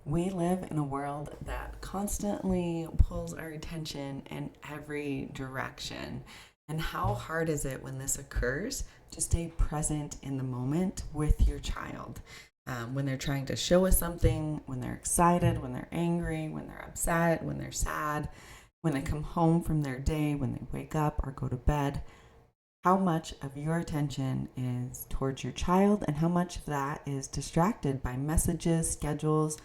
We live in a world that constantly pulls our attention in every direction. And how hard is it when this occurs to stay present in the moment with your child? When they're trying to show us something, when they're excited, when they're angry, when they're upset, when they're sad, when they come home from their day, when they wake up or go to bed, how much of your attention is towards your child and how much of that is distracted by messages, schedules,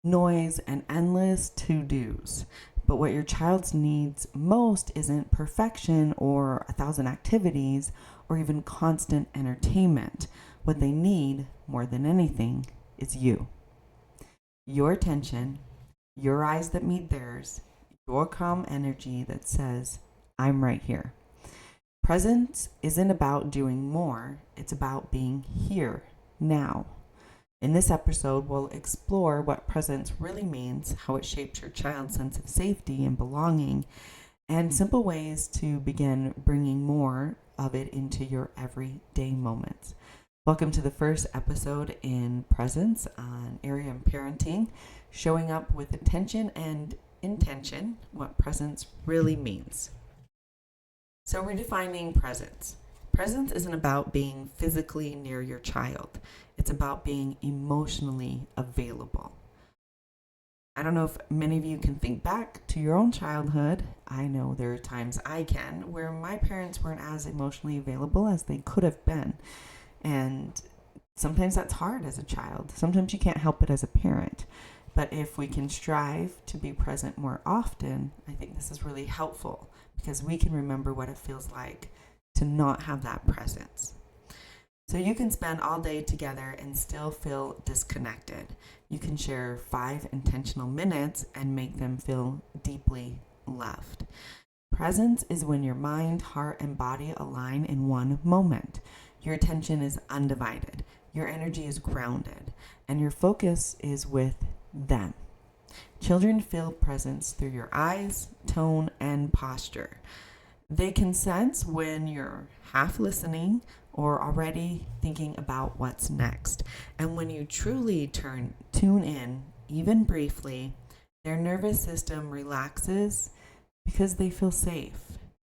noise, and endless to dos. But what your child needs most isn't perfection or 1,000 activities or even constant entertainment. What they need more than anything is you. Your attention, your eyes that meet theirs, your calm energy that says, I'm right here. Presence isn't about doing more, it's about being here, now. In this episode, we'll explore what presence really means, how it shapes your child's sense of safety and belonging, and simple ways to begin bringing more of it into your everyday moments. Welcome to the first episode in Presence on Area and Parenting, showing up with attention and intention, what presence really means. So, redefining presence. Presence isn't about being physically near your child, it's about being emotionally available. I don't know if many of you can think back to your own childhood. I know there are times I can where my parents weren't as emotionally available as they could have been. And sometimes that's hard as a child. Sometimes you can't help it as a parent. But if we can strive to be present more often, I think this is really helpful because we can remember what it feels like to not have that presence. So you can spend all day together and still feel disconnected. You can share 5 intentional minutes and make them feel deeply loved. Presence is when your mind, heart, and body align in one moment. Your attention is undivided, your energy is grounded, and your focus is with them. Children feel presence through your eyes, tone, and posture. They can sense when you're half listening or already thinking about what's next. And when you truly tune in, even briefly, their nervous system relaxes because they feel safe.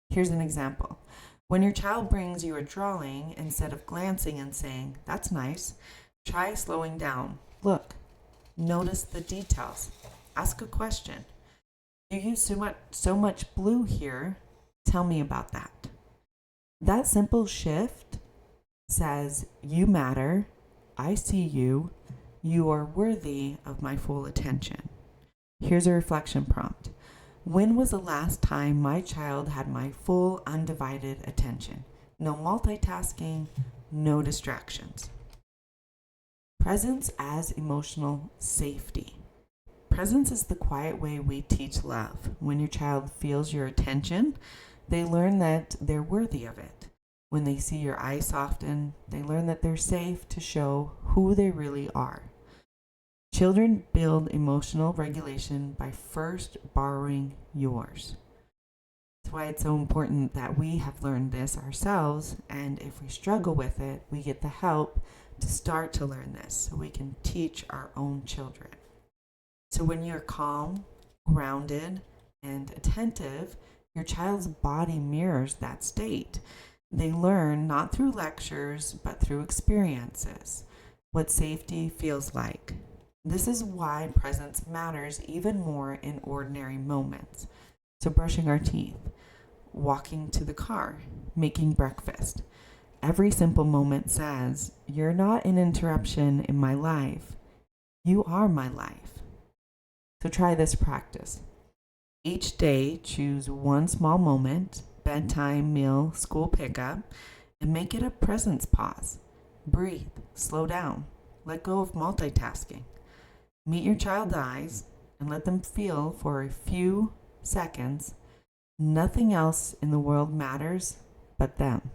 Here's an example. When your child brings you a drawing, instead of glancing and saying, that's nice, try slowing down. Look, notice the details. Ask a question. You use so much blue here. Tell me about that. That simple shift says, you matter, I see you, you are worthy of my full attention. Here's a reflection prompt. When was the last time my child had my full undivided attention? No multitasking, no distractions. Presence as emotional safety. Presence is the quiet way we teach love. When your child feels your attention, they learn that they're worthy of it. When they see your eyes soften, they learn that they're safe to show who they really are. Children build emotional regulation by first borrowing yours. That's why it's so important that we have learned this ourselves, and if we struggle with it, we get the help to start to learn this so we can teach our own children. So when you're calm, grounded, and attentive, your child's body mirrors that state. They learn not through lectures, but through experiences, what safety feels like. This is why presence matters even more in ordinary moments. So brushing our teeth, walking to the car, making breakfast. Every simple moment says, you're not an interruption in my life. You are my life. So try this practice. Each day, choose one small moment, bedtime, meal, school pickup, and make it a presence pause. Breathe, slow down, let go of multitasking. Meet your child's eyes and let them feel for a few seconds nothing else in the world matters but them.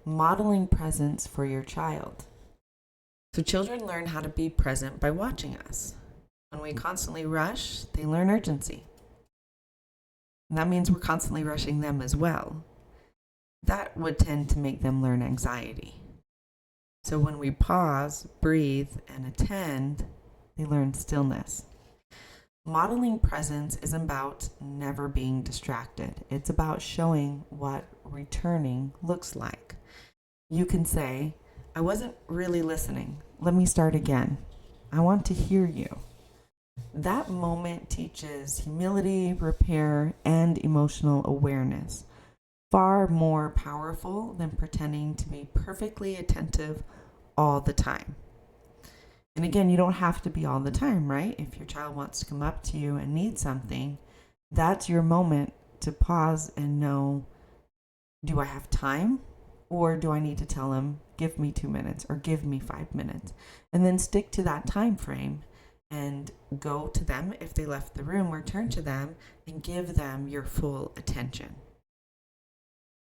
Modeling presence for your child. So children learn how to be present by watching us. When we constantly rush, they learn urgency. And that means we're constantly rushing them as well. That would tend to make them learn anxiety. So when we pause, breathe, and attend, they learn stillness. Modeling presence is about never being distracted. It's about showing what returning looks like. You can say, I wasn't really listening. Let me start again. I want to hear you. That moment teaches humility, repair, and emotional awareness. Far more powerful than pretending to be perfectly attentive all the time. And again, you don't have to be all the time, right? If your child wants to come up to you and need something, that's your moment to pause and know, do I have time? Or do I need to tell them, give me 2 minutes or give me 5 minutes? And then stick to that time frame and go to them if they left the room, or turn to them and give them your full attention.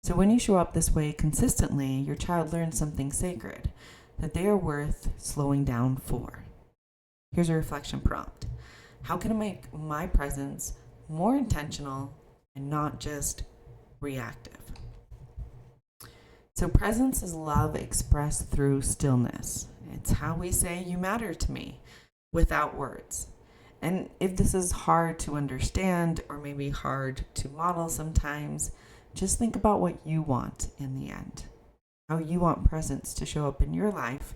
So when you show up this way consistently, your child learns something sacred, that they are worth slowing down for. Here's a reflection prompt. How can I make my presence more intentional and not just reactive? So presence is love expressed through stillness. It's how we say you matter to me without words. And if this is hard to understand or maybe hard to model sometimes, just think about what you want in the end. How you want presence to show up in your life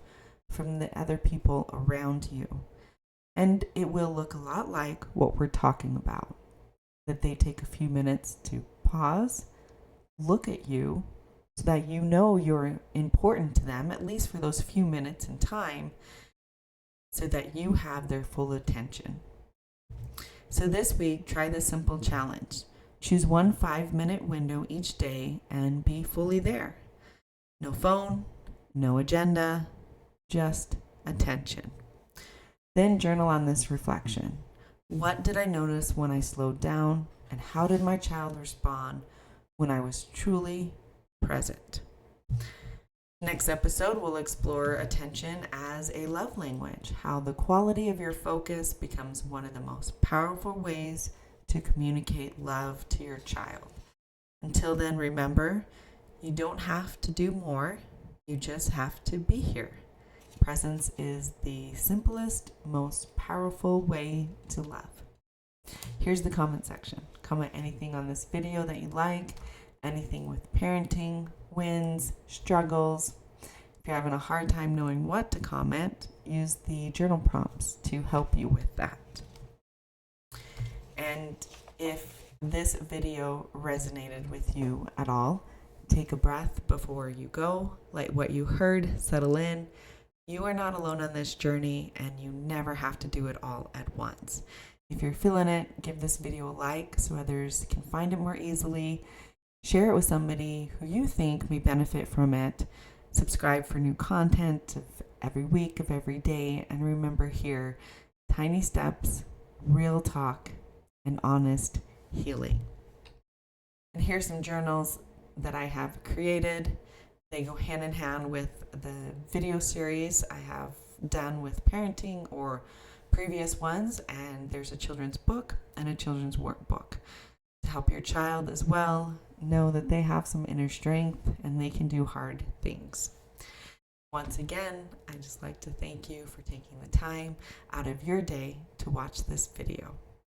from the other people around you. And it will look a lot like what we're talking about. That they take a few minutes to pause, look at you, so that you know you're important to them, at least for those few minutes in time, so that you have their full attention. So this week, try this simple challenge. Choose one 5-minute window each day and be fully there. No phone, no agenda, just attention. Then journal on this reflection. What did I notice when I slowed down, and how did my child respond when I was truly present? Next episode, we'll explore attention as a love language, how the quality of your focus becomes one of the most powerful ways to communicate love to your child. Until then, remember, you don't have to do more, you just have to be here. Presence is the simplest, most powerful way to love. Here's the comment section. Comment anything on this video that you like, anything with parenting, wins, struggles. If you're having a hard time knowing what to comment, use the journal prompts to help you with that. And if this video resonated with you at all, take a breath before you go. Let what you heard settle in. You are not alone on this journey, and you never have to do it all at once. If you're feeling it, give this video a like so others can find it more easily. Share it with somebody who you think may benefit from it. Subscribe for new content of every week, of every day. And remember here, tiny steps, real talk, and honest healing. And here's some journals that I have created. They go hand in hand with the video series I have done with parenting or previous ones. And there's a children's book and a children's workbook to help your child as well know that they have some inner strength and they can do hard things. Once again, I just like to thank you for taking the time out of your day to watch this video.